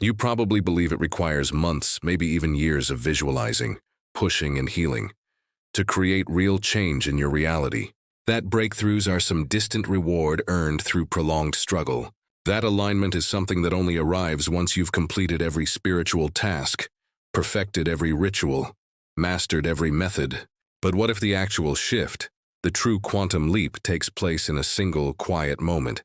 You probably believe it requires months, maybe even years of visualizing, pushing, and healing to create real change in your reality. That breakthroughs are some distant reward earned through prolonged struggle. That alignment is something that only arrives once you've completed every spiritual task, perfected every ritual, mastered every method. But what if the actual shift, the true quantum leap, takes place in a single, quiet moment?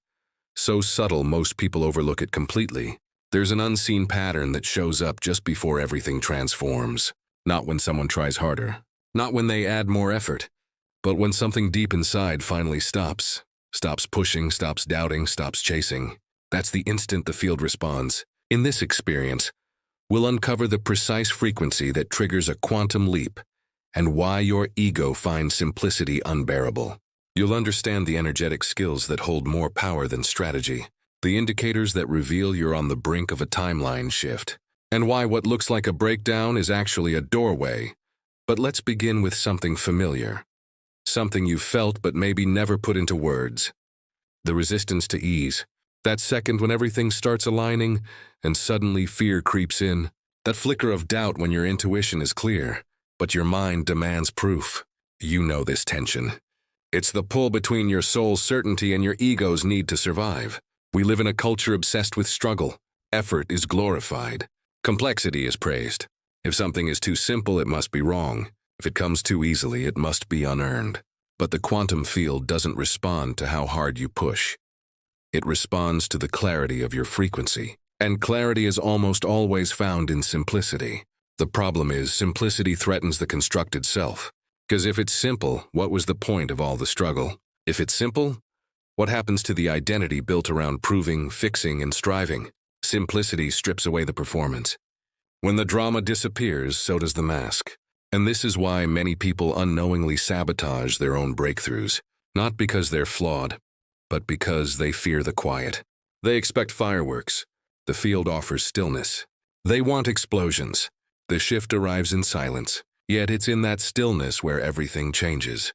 So subtle most people overlook it completely. There's an unseen pattern that shows up just before everything transforms. Not when someone tries harder, not when they add more effort, but when something deep inside finally stops. Stops pushing, stops doubting, stops chasing. That's the instant the field responds. In this experience, we'll uncover the precise frequency that triggers a quantum leap and why your ego finds simplicity unbearable. You'll understand the energetic skills that hold more power than strategy, the indicators that reveal you're on the brink of a timeline shift, and why what looks like a breakdown is actually a doorway. But let's begin with something familiar, something you've felt but maybe never put into words. The resistance to ease. That second when everything starts aligning and suddenly fear creeps in. That flicker of doubt when your intuition is clear, but your mind demands proof. You know this tension. It's the pull between your soul's certainty and your ego's need to survive. We live in a culture obsessed with struggle. Effort is glorified. Complexity is praised. If something is too simple, it must be wrong. If it comes too easily, it must be unearned. But the quantum field doesn't respond to how hard you push. It responds to the clarity of your frequency. And clarity is almost always found in simplicity. The problem is, simplicity threatens the constructed self. Because if it's simple, what was the point of all the struggle? If it's simple, what happens to the identity built around proving, fixing, and striving? Simplicity strips away the performance. When the drama disappears, so does the mask. And this is why many people unknowingly sabotage their own breakthroughs. Not because they're flawed, but because they fear the quiet. They expect fireworks. The field offers stillness. They want explosions. The shift arrives in silence. Yet it's in that stillness where everything changes.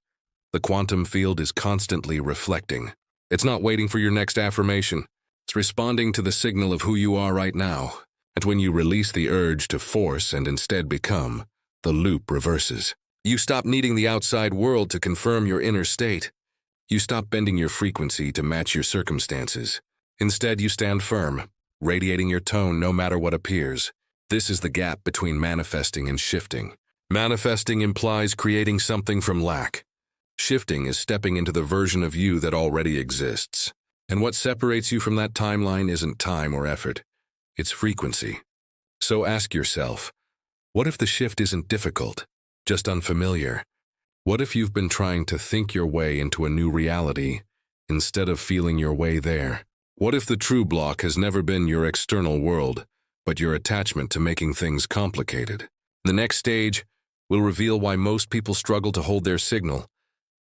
The quantum field is constantly reflecting. It's not waiting for your next affirmation. It's responding to the signal of who you are right now. And when you release the urge to force and instead become, the loop reverses. You stop needing the outside world to confirm your inner state. You stop bending your frequency to match your circumstances. Instead, you stand firm, radiating your tone no matter what appears. This is the gap between manifesting and shifting. Manifesting implies creating something from lack. Shifting is stepping into the version of you that already exists. And what separates you from that timeline isn't time or effort. It's frequency. So ask yourself, what if the shift isn't difficult, just unfamiliar? What if you've been trying to think your way into a new reality instead of feeling your way there? What if the true block has never been your external world, but your attachment to making things complicated? The next stage will reveal why most people struggle to hold their signal,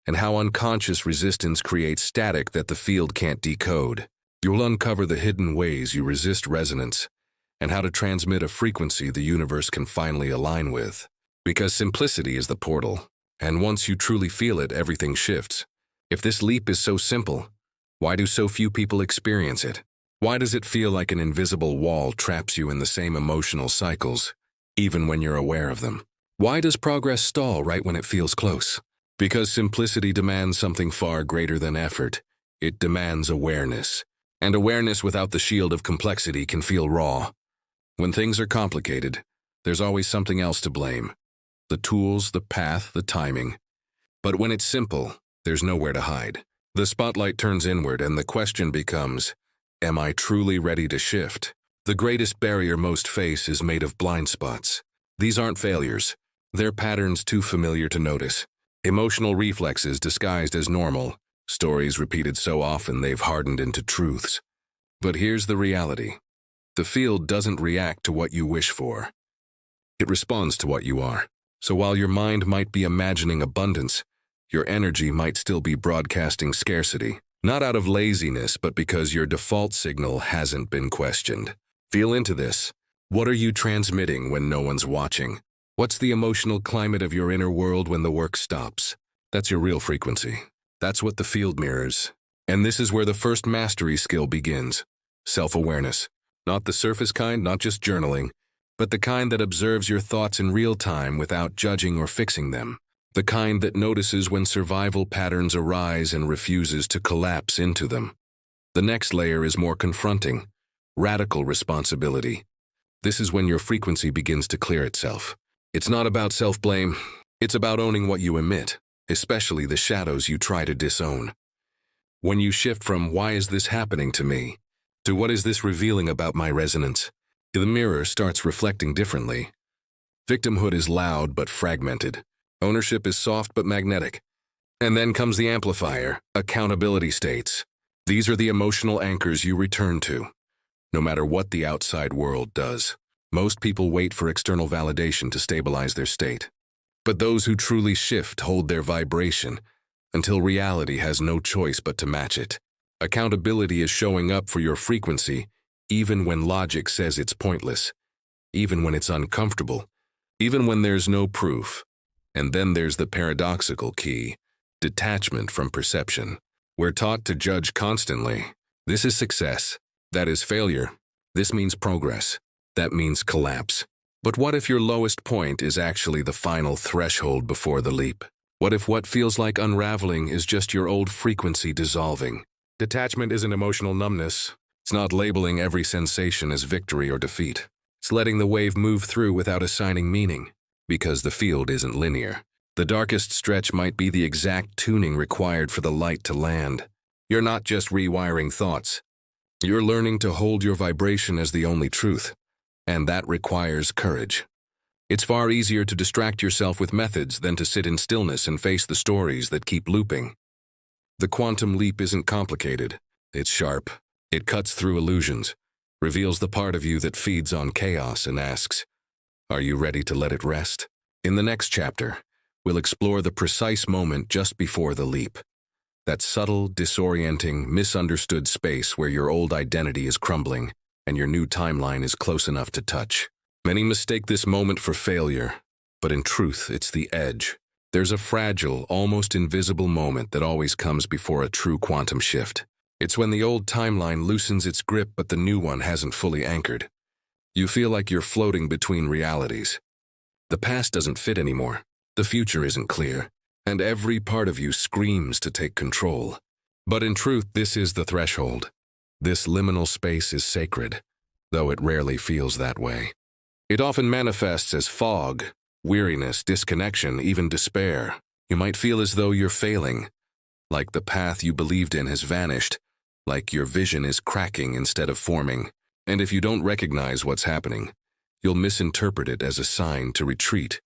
and how unconscious resistance creates static that the field can't decode. You'll uncover the hidden ways you resist resonance, and how to transmit a frequency the universe can finally align with. Because simplicity is the portal, and once you truly feel it, everything shifts. If this leap is so simple, why do so few people experience it? Why does it feel like an invisible wall traps you in the same emotional cycles, even when you're aware of them? Why does progress stall right when it feels close? Because simplicity demands something far greater than effort. It demands awareness. And awareness without the shield of complexity can feel raw. When things are complicated, there's always something else to blame. The tools, the path, the timing. But when it's simple, there's nowhere to hide. The spotlight turns inward and the question becomes, am I truly ready to shift? The greatest barrier most face is made of blind spots. These aren't failures. They're patterns too familiar to notice. Emotional reflexes disguised as normal. Stories repeated so often they've hardened into truths. But here's the reality. The field doesn't react to what you wish for. It responds to what you are. So while your mind might be imagining abundance, your energy might still be broadcasting scarcity. Not out of laziness, but because your default signal hasn't been questioned. Feel into this. What are you transmitting when no one's watching? What's the emotional climate of your inner world when the work stops? That's your real frequency. That's what the field mirrors. And this is where the first mastery skill begins. Self-awareness. Not the surface kind, not just journaling, but the kind that observes your thoughts in real time without judging or fixing them. The kind that notices when survival patterns arise and refuses to collapse into them. The next layer is more confronting. Radical responsibility. This is when your frequency begins to clear itself. It's not about self-blame. It's about owning what you emit, especially the shadows you try to disown. When you shift from "why is this happening to me" to "what is this revealing about my resonance," the mirror starts reflecting differently. Victimhood is loud but fragmented. Ownership is soft but magnetic. And then comes the amplifier, accountability states. These are the emotional anchors you return to, no matter what the outside world does. Most people wait for external validation to stabilize their state. But those who truly shift hold their vibration until reality has no choice but to match it. Accountability is showing up for your frequency even when logic says it's pointless, even when it's uncomfortable, even when there's no proof. And then there's the paradoxical key, detachment from perception. We're taught to judge constantly. This is success. That is failure. This means progress. That means collapse. But what if your lowest point is actually the final threshold before the leap? What if what feels like unraveling is just your old frequency dissolving? Detachment isn't emotional numbness. It's not labeling every sensation as victory or defeat. It's letting the wave move through without assigning meaning, because the field isn't linear. The darkest stretch might be the exact tuning required for the light to land. You're not just rewiring thoughts. You're learning to hold your vibration as the only truth, and that requires courage. It's far easier to distract yourself with methods than to sit in stillness and face the stories that keep looping. The quantum leap isn't complicated. It's sharp. It cuts through illusions, reveals the part of you that feeds on chaos, and asks, "Are you ready to let it rest?" In the next chapter, we'll explore the precise moment just before the leap. That subtle, disorienting, misunderstood space where your old identity is crumbling and your new timeline is close enough to touch. Many mistake this moment for failure, but in truth, it's the edge. There's a fragile, almost invisible moment that always comes before a true quantum shift. It's when the old timeline loosens its grip but the new one hasn't fully anchored. You feel like you're floating between realities. The past doesn't fit anymore. The future isn't clear. And every part of you screams to take control. But in truth, this is the threshold. This liminal space is sacred, though it rarely feels that way. It often manifests as fog, weariness, disconnection, even despair. You might feel as though you're failing, like the path you believed in has vanished, like your vision is cracking instead of forming. And if you don't recognize what's happening, you'll misinterpret it as a sign to retreat,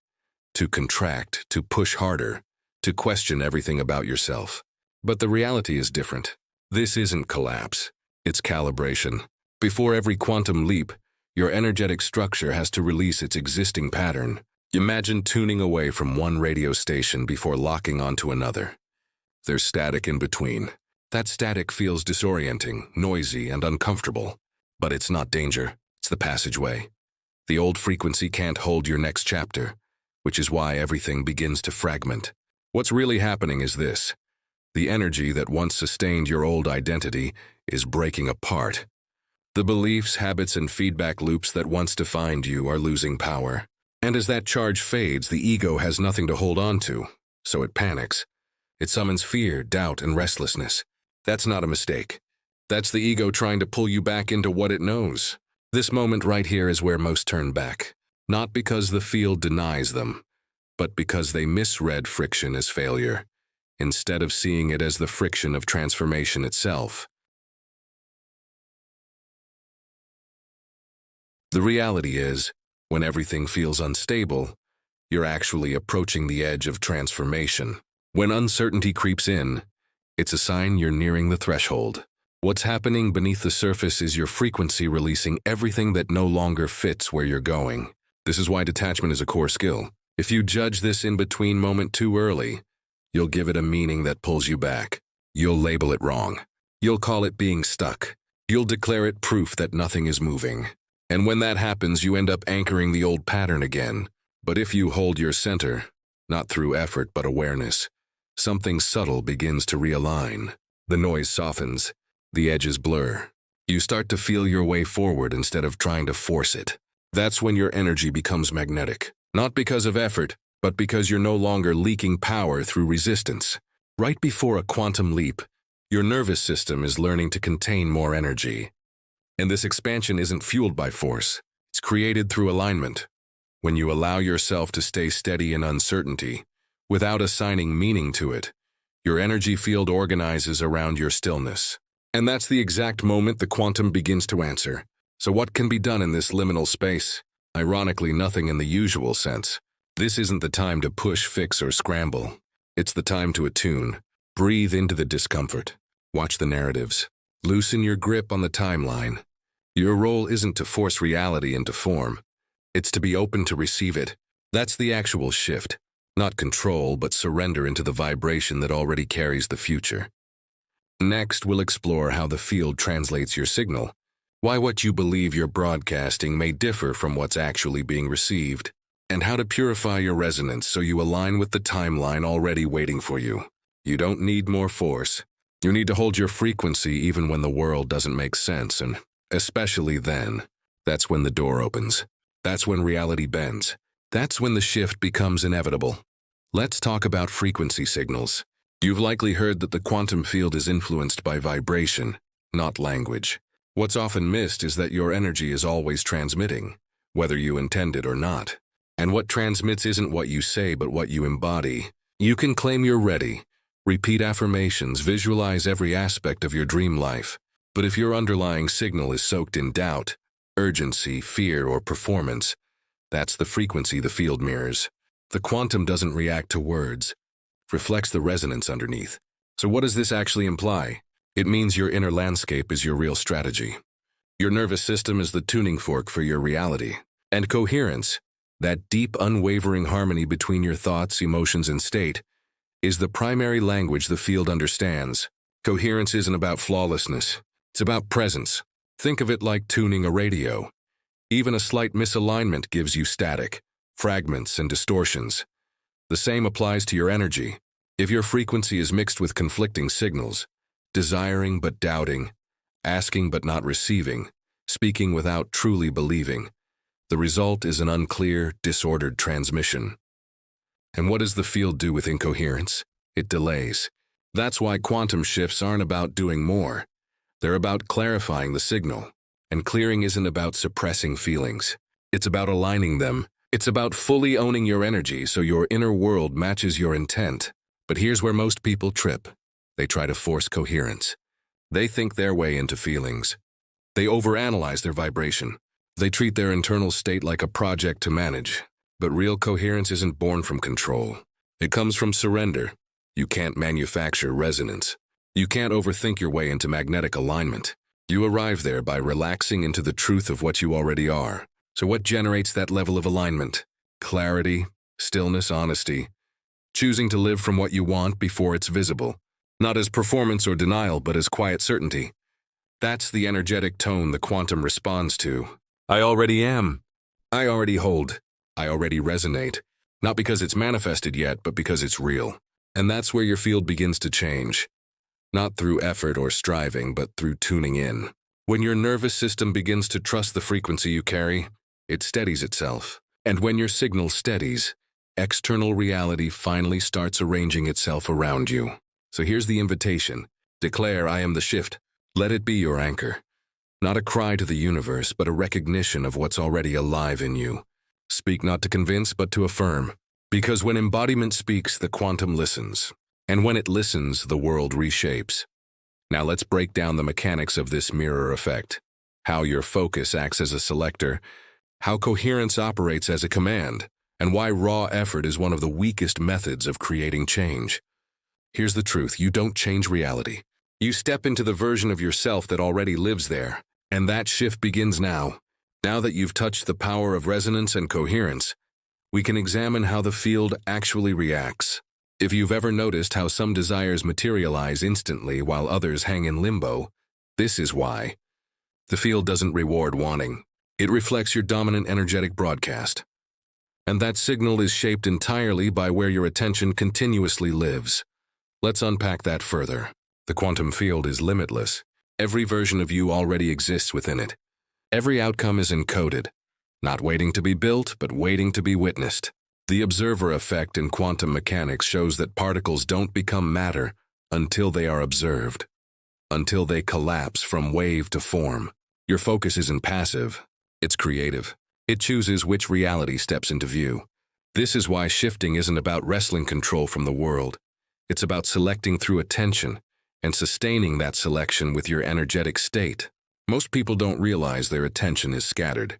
to contract, to push harder, to question everything about yourself. But the reality is different. This isn't collapse. It's calibration. Before every quantum leap, your energetic structure has to release its existing pattern. Imagine tuning away from one radio station before locking onto another. There's static in between. That static feels disorienting, noisy, and uncomfortable. But it's not danger. It's the passageway. The old frequency can't hold your next chapter, which is why everything begins to fragment. What's really happening is this. The energy that once sustained your old identity is breaking apart. The beliefs, habits, and feedback loops that once defined you are losing power. And as that charge fades, the ego has nothing to hold on to, so it panics. It summons fear, doubt, and restlessness. That's not a mistake. That's the ego trying to pull you back into what it knows. This moment right here is where most turn back. Not because the field denies them, but because they misread friction as failure, instead of seeing it as the friction of transformation itself. The reality is, when everything feels unstable, you're actually approaching the edge of transformation. When uncertainty creeps in, it's a sign you're nearing the threshold. What's happening beneath the surface is your frequency releasing everything that no longer fits where you're going. This is why detachment is a core skill. If you judge this in-between moment too early, you'll give it a meaning that pulls you back. You'll label it wrong. You'll call it being stuck. You'll declare it proof that nothing is moving. And when that happens, you end up anchoring the old pattern again. But if you hold your center, not through effort but awareness, something subtle begins to realign. The noise softens, the edges blur, You start to feel your way forward instead of trying to force it. That's when your energy becomes magnetic. Not because of effort, but because you're no longer leaking power through resistance. Right before a quantum leap, your nervous system is learning to contain more energy. And this expansion isn't fueled by force. It's created through alignment. When you allow yourself to stay steady in uncertainty, without assigning meaning to it, your energy field organizes around your stillness. And that's the exact moment the quantum begins to answer. So what can be done in this liminal space? Ironically, nothing in the usual sense. This isn't the time to push, fix, or scramble. It's the time to attune. Breathe into the discomfort. Watch the narratives. Loosen your grip on the timeline. Your role isn't to force reality into form. It's to be open to receive it. That's the actual shift. Not control, but surrender into the vibration that already carries the future. Next, we'll explore how the field translates your signal. Why what you believe you're broadcasting may differ from what's actually being received. And how to purify your resonance so you align with the timeline already waiting for you. You don't need more force. You need to hold your frequency even when the world doesn't make sense, and especially then. That's when the door opens. That's when reality bends. That's when the shift becomes inevitable. Let's talk about frequency signals. You've likely heard that the quantum field is influenced by vibration, not language. What's often missed is that your energy is always transmitting, whether you intend it or not. And what transmits isn't what you say, but what you embody. You can claim you're ready, repeat affirmations, visualize every aspect of your dream life. But if your underlying signal is soaked in doubt, urgency, fear, or performance, that's the frequency the field mirrors. The quantum doesn't react to words, it reflects the resonance underneath. So what does this actually imply? It means your inner landscape is your real strategy. Your nervous system is the tuning fork for your reality. And coherence, that deep, unwavering harmony between your thoughts, emotions, and state, is the primary language the field understands. Coherence isn't about flawlessness. It's about presence. Think of it like tuning a radio. Even a slight misalignment gives you static, fragments, and distortions. The same applies to your energy. If your frequency is mixed with conflicting signals, desiring but doubting, asking but not receiving, speaking without truly believing, the result is an unclear, disordered transmission. And what does the field do with incoherence? It delays. That's why quantum shifts aren't about doing more. They're about clarifying the signal. And clearing isn't about suppressing feelings. It's about aligning them. It's about fully owning your energy so your inner world matches your intent. But here's where most people trip. They try to force coherence. They think their way into feelings. They overanalyze their vibration. They treat their internal state like a project to manage. But real coherence isn't born from control. It comes from surrender. You can't manufacture resonance. You can't overthink your way into magnetic alignment. You arrive there by relaxing into the truth of what you already are. So what generates that level of alignment? Clarity, stillness, honesty. Choosing to live from what you want before it's visible. Not as performance or denial, but as quiet certainty. That's the energetic tone the quantum responds to. I already am. I already hold. I already resonate. Not because it's manifested yet, but because it's real. And that's where your field begins to change. Not through effort or striving, but through tuning in. When your nervous system begins to trust the frequency you carry, it steadies itself. And when your signal steadies, external reality finally starts arranging itself around you. So here's the invitation. Declare, I am the shift. Let it be your anchor. Not a cry to the universe, but a recognition of what's already alive in you. Speak not to convince, but to affirm. Because when embodiment speaks, the quantum listens. And when it listens, the world reshapes. Now let's break down the mechanics of this mirror effect. How your focus acts as a selector, how coherence operates as a command, and why raw effort is one of the weakest methods of creating change. Here's the truth, you don't change reality. You step into the version of yourself that already lives there, and that shift begins now. Now that you've touched the power of resonance and coherence, we can examine how the field actually reacts. If you've ever noticed how some desires materialize instantly while others hang in limbo, this is why. The field doesn't reward wanting. It reflects your dominant energetic broadcast. And that signal is shaped entirely by where your attention continuously lives. Let's unpack that further. The quantum field is limitless. Every version of you already exists within it. Every outcome is encoded, not waiting to be built, but waiting to be witnessed. The observer effect in quantum mechanics shows that particles don't become matter until they are observed, until they collapse from wave to form. Your focus isn't passive, it's creative. It chooses which reality steps into view. This is why shifting isn't about wresting control from the world. It's about selecting through attention and sustaining that selection with your energetic state. Most people don't realize their attention is scattered.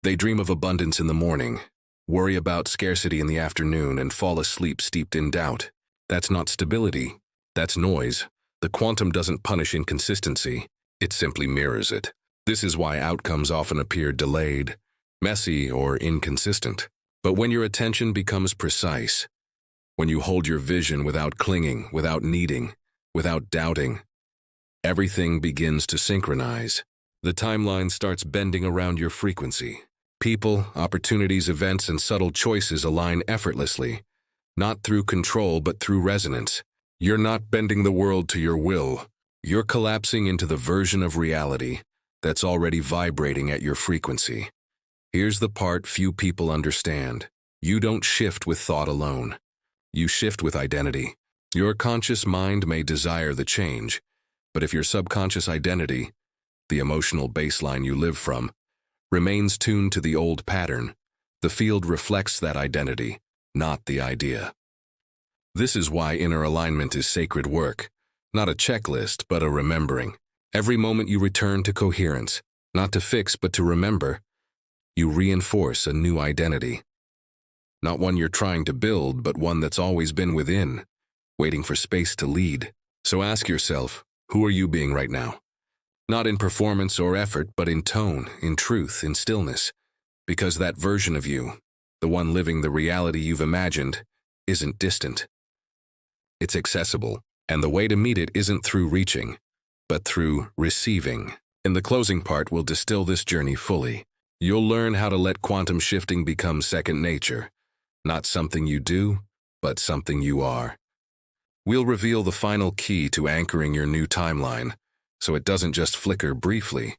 They dream of abundance in the morning, worry about scarcity in the afternoon, and fall asleep steeped in doubt. That's not stability. That's noise. The quantum doesn't punish inconsistency. It simply mirrors it. This is why outcomes often appear delayed, messy, or inconsistent. But when your attention becomes precise, when you hold your vision without clinging, without needing, without doubting, everything begins to synchronize. The timeline starts bending around your frequency. People, opportunities, events, and subtle choices align effortlessly, not through control but through resonance. You're not bending the world to your will. You're collapsing into the version of reality that's already vibrating at your frequency. Here's the part few people understand. You don't shift with thought alone. You shift with identity. Your conscious mind may desire the change, but if your subconscious identity, the emotional baseline you live from, remains tuned to the old pattern, the field reflects that identity, not the idea. This is why inner alignment is sacred work, not a checklist, but a remembering. Every moment you return to coherence, not to fix, but to remember, you reinforce a new identity. Not one you're trying to build, but one that's always been within, waiting for space to lead. So ask yourself, who are you being right now? Not in performance or effort, but in tone, in truth, in stillness. Because that version of you, the one living the reality you've imagined, isn't distant. It's accessible, and the way to meet it isn't through reaching, but through receiving. In the closing part, we'll distill this journey fully. You'll learn how to let quantum shifting become second nature, not something you do, but something you are. We'll reveal the final key to anchoring your new timeline, so it doesn't just flicker briefly,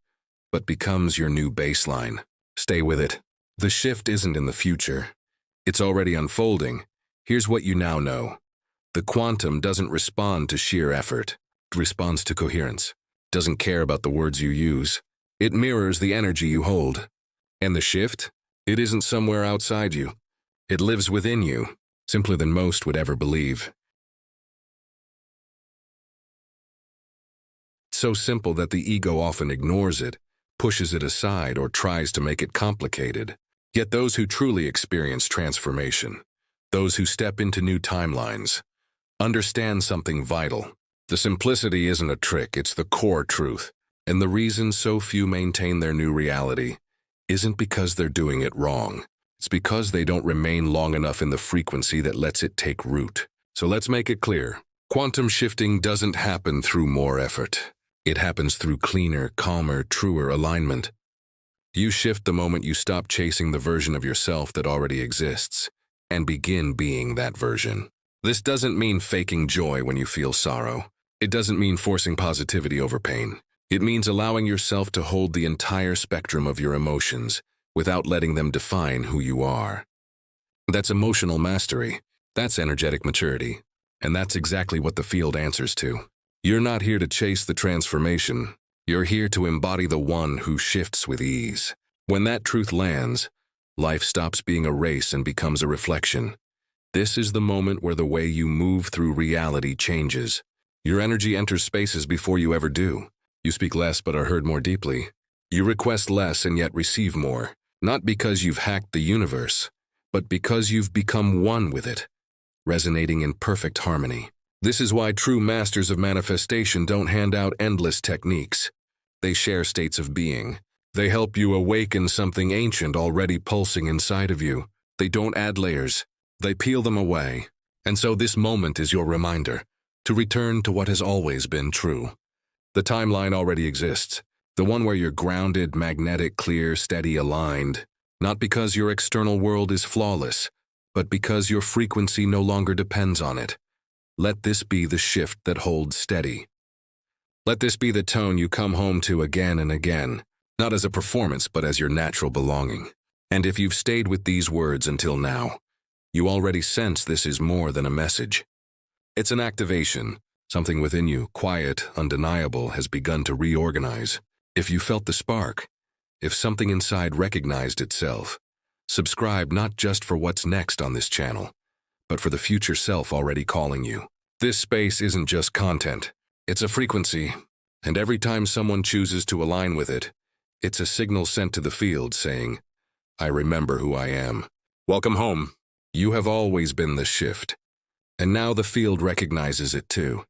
but becomes your new baseline. Stay with it. The shift isn't in the future. It's already unfolding. Here's what you now know. The quantum doesn't respond to sheer effort. It responds to coherence. It doesn't care about the words you use. It mirrors the energy you hold. And the shift? It isn't somewhere outside you. It lives within you, simpler than most would ever believe. So simple that the ego often ignores it, pushes it aside, or tries to make it complicated. Yet those who truly experience transformation, those who step into new timelines, understand something vital. The simplicity isn't a trick, it's the core truth. And the reason so few maintain their new reality isn't because they're doing it wrong. It's because they don't remain long enough in the frequency that lets it take root. So let's make it clear. Quantum shifting doesn't happen through more effort. It happens through cleaner, calmer, truer alignment. You shift the moment you stop chasing the version of yourself that already exists and begin being that version. This doesn't mean faking joy when you feel sorrow. It doesn't mean forcing positivity over pain. It means allowing yourself to hold the entire spectrum of your emotions without letting them define who you are. That's emotional mastery. That's energetic maturity. And that's exactly what the field answers to. You're not here to chase the transformation. You're here to embody the one who shifts with ease. When that truth lands, life stops being a race and becomes a reflection. This is the moment where the way you move through reality changes. Your energy enters spaces before you ever do. You speak less but are heard more deeply. You request less and yet receive more. Not because you've hacked the universe, but because you've become one with it, resonating in perfect harmony. This is why true masters of manifestation don't hand out endless techniques. They share states of being. They help you awaken something ancient already pulsing inside of you. They don't add layers. They peel them away. And so this moment is your reminder to return to what has always been true. The timeline already exists. The one where you're grounded, magnetic, clear, steady, aligned. Not because your external world is flawless, but because your frequency no longer depends on it. Let this be the shift that holds steady. Let this be the tone you come home to again and again, not as a performance but as your natural belonging. And if you've stayed with these words until now, you already sense this is more than a message. It's an activation. Something within you, quiet, undeniable, has begun to reorganize. If you felt the spark, if something inside recognized itself, subscribe not just for what's next on this channel, but for the future self already calling you. This space isn't just content, it's a frequency, and every time someone chooses to align with it, it's a signal sent to the field saying, I remember who I am. Welcome home. You have always been the shift, and now the field recognizes it too.